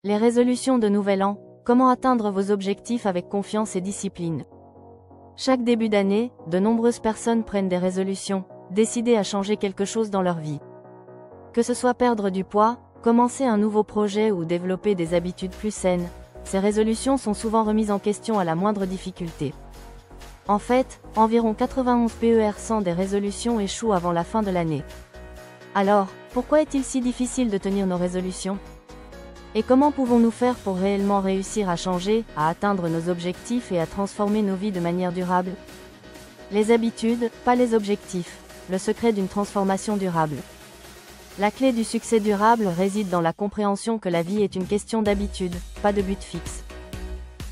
Les résolutions de Nouvel An, comment atteindre vos objectifs avec confiance et discipline. Chaque début d'année, de nombreuses personnes prennent des résolutions, décidées à changer quelque chose dans leur vie. Que ce soit perdre du poids, commencer un nouveau projet ou développer des habitudes plus saines, ces résolutions sont souvent remises en question à la moindre difficulté. En fait, environ 91% des résolutions échouent avant la fin de l'année. Alors, pourquoi est-il si difficile de tenir nos résolutions? Et comment pouvons-nous faire pour réellement réussir à changer, à atteindre nos objectifs et à transformer nos vies de manière durable? Les habitudes, pas les objectifs, le secret d'une transformation durable. La clé du succès durable réside dans la compréhension que la vie est une question d'habitude, pas de but fixe.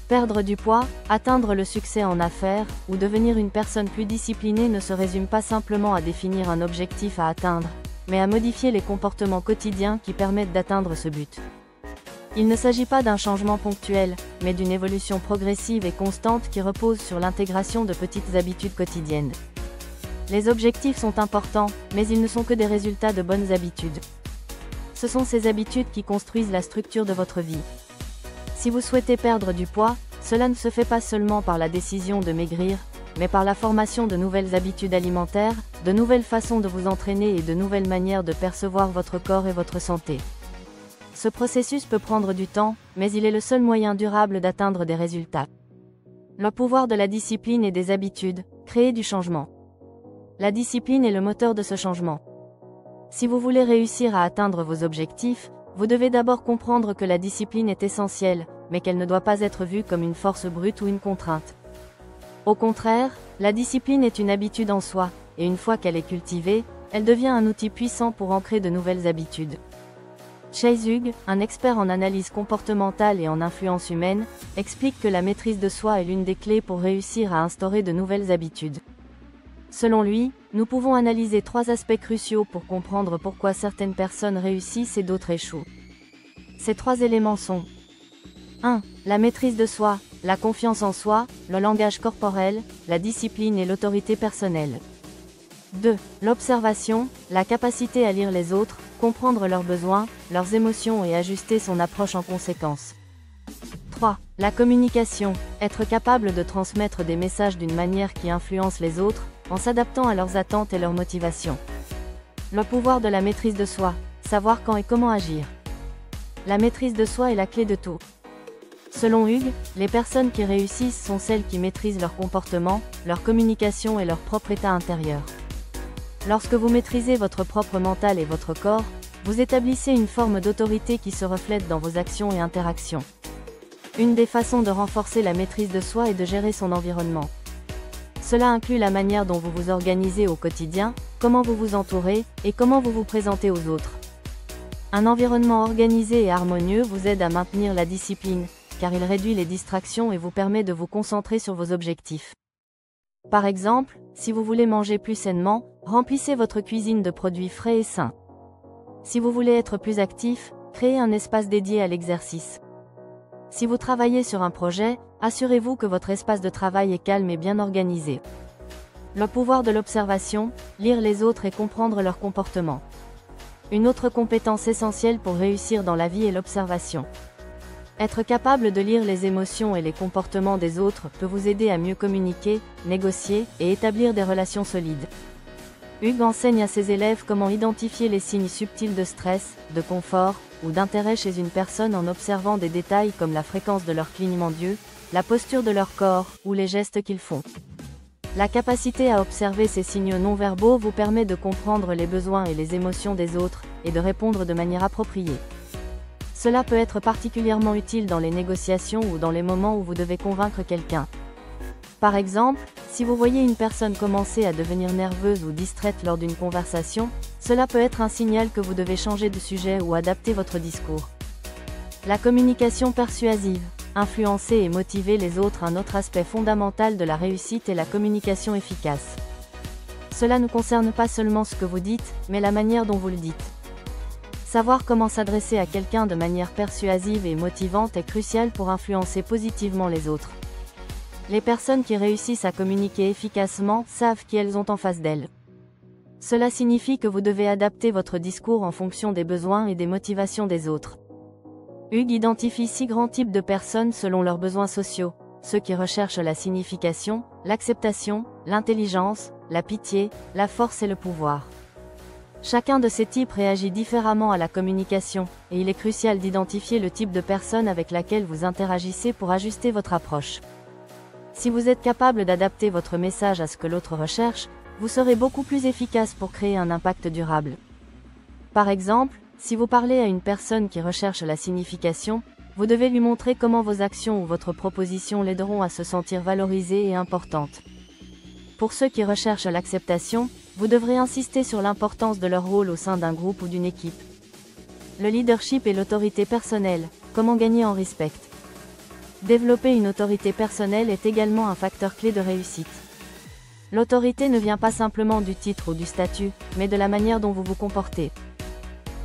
Perdre du poids, atteindre le succès en affaires, ou devenir une personne plus disciplinée ne se résume pas simplement à définir un objectif à atteindre, mais à modifier les comportements quotidiens qui permettent d'atteindre ce but. Il ne s'agit pas d'un changement ponctuel, mais d'une évolution progressive et constante qui repose sur l'intégration de petites habitudes quotidiennes. Les objectifs sont importants, mais ils ne sont que des résultats de bonnes habitudes. Ce sont ces habitudes qui construisent la structure de votre vie. Si vous souhaitez perdre du poids, cela ne se fait pas seulement par la décision de maigrir, mais par la formation de nouvelles habitudes alimentaires, de nouvelles façons de vous entraîner et de nouvelles manières de percevoir votre corps et votre santé. Ce processus peut prendre du temps, mais il est le seul moyen durable d'atteindre des résultats. Le pouvoir de la discipline et des habitudes, créer du changement. La discipline est le moteur de ce changement. Si vous voulez réussir à atteindre vos objectifs, vous devez d'abord comprendre que la discipline est essentielle, mais qu'elle ne doit pas être vue comme une force brute ou une contrainte. Au contraire, la discipline est une habitude en soi, et une fois qu'elle est cultivée, elle devient un outil puissant pour ancrer de nouvelles habitudes. Chase Hugh, un expert en analyse comportementale et en influence humaine, explique que la maîtrise de soi est l'une des clés pour réussir à instaurer de nouvelles habitudes. Selon lui, nous pouvons analyser 3 aspects cruciaux pour comprendre pourquoi certaines personnes réussissent et d'autres échouent. Ces 3 éléments sont 1. La maîtrise de soi, la confiance en soi, le langage corporel, la discipline et l'autorité personnelle. 2. L'observation, la capacité à lire les autres, comprendre leurs besoins, leurs émotions et ajuster son approche en conséquence. 3. La communication, être capable de transmettre des messages d'une manière qui influence les autres, en s'adaptant à leurs attentes et leurs motivations. Le pouvoir de la maîtrise de soi, savoir quand et comment agir. La maîtrise de soi est la clé de tout. Selon Hugh, les personnes qui réussissent sont celles qui maîtrisent leur comportement, leur communication et leur propre état intérieur. Lorsque vous maîtrisez votre propre mental et votre corps, vous établissez une forme d'autorité qui se reflète dans vos actions et interactions. Une des façons de renforcer la maîtrise de soi est de gérer son environnement. Cela inclut la manière dont vous vous organisez au quotidien, comment vous vous entourez, et comment vous vous présentez aux autres. Un environnement organisé et harmonieux vous aide à maintenir la discipline, car il réduit les distractions et vous permet de vous concentrer sur vos objectifs. Par exemple, si vous voulez manger plus sainement, remplissez votre cuisine de produits frais et sains. Si vous voulez être plus actif, créez un espace dédié à l'exercice. Si vous travaillez sur un projet, assurez-vous que votre espace de travail est calme et bien organisé. Le pouvoir de l'observation, lire les autres et comprendre leur comportement. Une autre compétence essentielle pour réussir dans la vie est l'observation. Être capable de lire les émotions et les comportements des autres peut vous aider à mieux communiquer, négocier et établir des relations solides. Hugh enseigne à ses élèves comment identifier les signes subtils de stress, de confort ou d'intérêt chez une personne en observant des détails comme la fréquence de leur clignement d'yeux, la posture de leur corps ou les gestes qu'ils font. La capacité à observer ces signaux non-verbaux vous permet de comprendre les besoins et les émotions des autres et de répondre de manière appropriée. Cela peut être particulièrement utile dans les négociations ou dans les moments où vous devez convaincre quelqu'un. Par exemple, si vous voyez une personne commencer à devenir nerveuse ou distraite lors d'une conversation, cela peut être un signal que vous devez changer de sujet ou adapter votre discours. La communication persuasive, influencer et motiver les autres. Un autre aspect fondamental de la réussite est la communication efficace. Cela ne concerne pas seulement ce que vous dites, mais la manière dont vous le dites. Savoir comment s'adresser à quelqu'un de manière persuasive et motivante est crucial pour influencer positivement les autres. Les personnes qui réussissent à communiquer efficacement savent qui elles ont en face d'elles. Cela signifie que vous devez adapter votre discours en fonction des besoins et des motivations des autres. Hugues identifie 6 grands types de personnes selon leurs besoins sociaux. Ceux qui recherchent la signification, l'acceptation, l'intelligence, la pitié, la force et le pouvoir. Chacun de ces types réagit différemment à la communication, et il est crucial d'identifier le type de personne avec laquelle vous interagissez pour ajuster votre approche. Si vous êtes capable d'adapter votre message à ce que l'autre recherche, vous serez beaucoup plus efficace pour créer un impact durable. Par exemple, si vous parlez à une personne qui recherche la signification, vous devez lui montrer comment vos actions ou votre proposition l'aideront à se sentir valorisée et importante. Pour ceux qui recherchent l'acceptation, vous devrez insister sur l'importance de leur rôle au sein d'un groupe ou d'une équipe. Le leadership et l'autorité personnelle, comment gagner en respect. Développer une autorité personnelle est également un facteur clé de réussite. L'autorité ne vient pas simplement du titre ou du statut, mais de la manière dont vous vous comportez.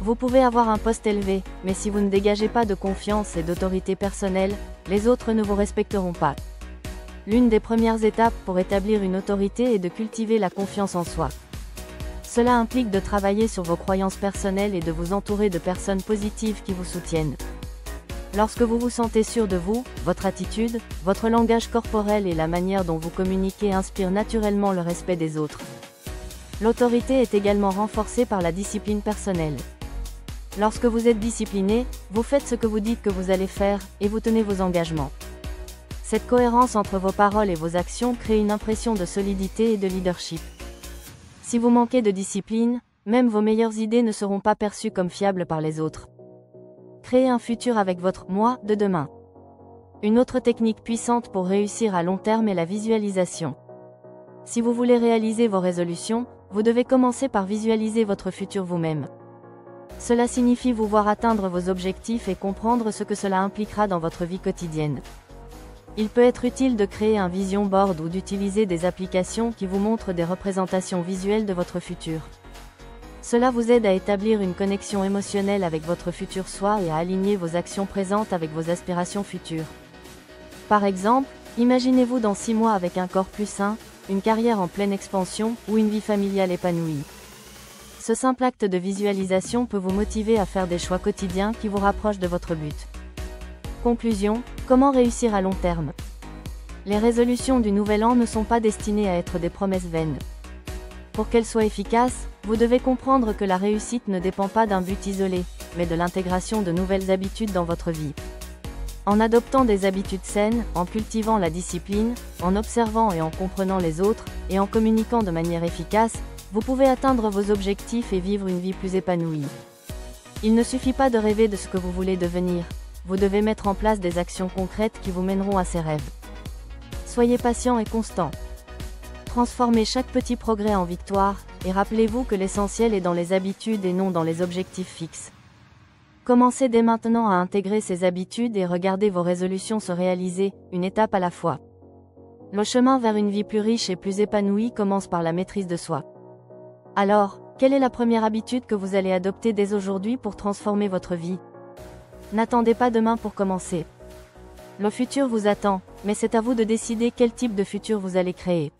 Vous pouvez avoir un poste élevé, mais si vous ne dégagez pas de confiance et d'autorité personnelle, les autres ne vous respecteront pas. L'une des premières étapes pour établir une autorité est de cultiver la confiance en soi. Cela implique de travailler sur vos croyances personnelles et de vous entourer de personnes positives qui vous soutiennent. Lorsque vous vous sentez sûr de vous, votre attitude, votre langage corporel et la manière dont vous communiquez inspirent naturellement le respect des autres. L'autorité est également renforcée par la discipline personnelle. Lorsque vous êtes discipliné, vous faites ce que vous dites que vous allez faire, et vous tenez vos engagements. Cette cohérence entre vos paroles et vos actions crée une impression de solidité et de leadership. Si vous manquez de discipline, même vos meilleures idées ne seront pas perçues comme fiables par les autres. Créez un futur avec votre « moi » de demain. Une autre technique puissante pour réussir à long terme est la visualisation. Si vous voulez réaliser vos résolutions, vous devez commencer par visualiser votre futur vous-même. Cela signifie vous voir atteindre vos objectifs et comprendre ce que cela impliquera dans votre vie quotidienne. Il peut être utile de créer un vision board ou d'utiliser des applications qui vous montrent des représentations visuelles de votre futur. Cela vous aide à établir une connexion émotionnelle avec votre futur soi et à aligner vos actions présentes avec vos aspirations futures. Par exemple, imaginez-vous dans 6 mois avec un corps plus sain, une carrière en pleine expansion ou une vie familiale épanouie. Ce simple acte de visualisation peut vous motiver à faire des choix quotidiens qui vous rapprochent de votre but. Conclusion, comment réussir à long terme? Les résolutions du Nouvel An ne sont pas destinées à être des promesses vaines. Pour qu'elles soient efficaces, vous devez comprendre que la réussite ne dépend pas d'un but isolé, mais de l'intégration de nouvelles habitudes dans votre vie. En adoptant des habitudes saines, en cultivant la discipline, en observant et en comprenant les autres, et en communiquant de manière efficace, vous pouvez atteindre vos objectifs et vivre une vie plus épanouie. Il ne suffit pas de rêver de ce que vous voulez devenir, vous devez mettre en place des actions concrètes qui vous mèneront à ces rêves. Soyez patient et constant. Transformez chaque petit progrès en victoire, et rappelez-vous que l'essentiel est dans les habitudes et non dans les objectifs fixes. Commencez dès maintenant à intégrer ces habitudes et regardez vos résolutions se réaliser, une étape à la fois. Le chemin vers une vie plus riche et plus épanouie commence par la maîtrise de soi. Alors, quelle est la première habitude que vous allez adopter dès aujourd'hui pour transformer votre vie? N'attendez pas demain pour commencer. Le futur vous attend, mais c'est à vous de décider quel type de futur vous allez créer.